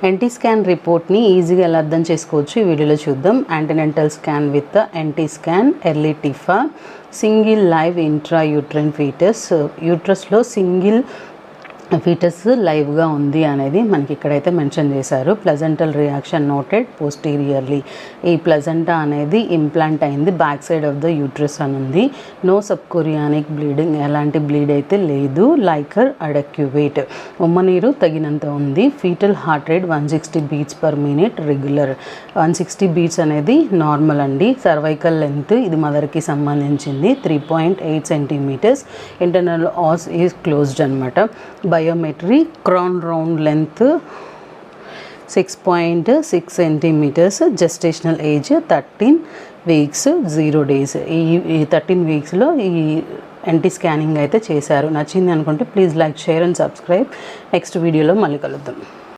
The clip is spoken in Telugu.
ఎన్టీ స్కాన్ రిపోర్ట్ని ఈజీగా ఎలా అర్థం చేసుకోవచ్చు ఈ వీడియోలో చూద్దాం. Antenatal scan with NT scan, early TIFFA, single live intrauterine foetus, యూట్రస్లో సింగిల్ ఫీటస్ లైవ్గా ఉంది అనేది మనకి ఇక్కడైతే మెన్షన్ చేశారు. Placental reaction noted posteriorly. ఈ ప్లజెంటా అనేది ఇంప్లాంట్ అయింది back side of the uterus అని ఉంది. నో సబ్కోరియానిక్ బ్లీడింగ్, ఎలాంటి బ్లీడ్ అయితే లేదు. లైకర్ అడక్యువేట్, ఉమ్మనీరు తగినంత ఉంది. Foetal heart rate 160 beats per minute regular. 160 beats అనేది నార్మల్ అండి. సర్వైకల్ లెంత్ ఇది మదర్కి సంబంధించింది 3.8 centimeters. Internal os is closed అనమాట. Biometry crown rump length 6.6 centimeters. Gestational age 13 weeks 0 days. ఈ 13 weeksలో ఈ ఎన్టీ స్కానింగ్ అయితే చేశారు. నచ్చింది అనుకుంటే please like, share and subscribe. Next వీడియోలో మళ్ళీ కలుద్దాం.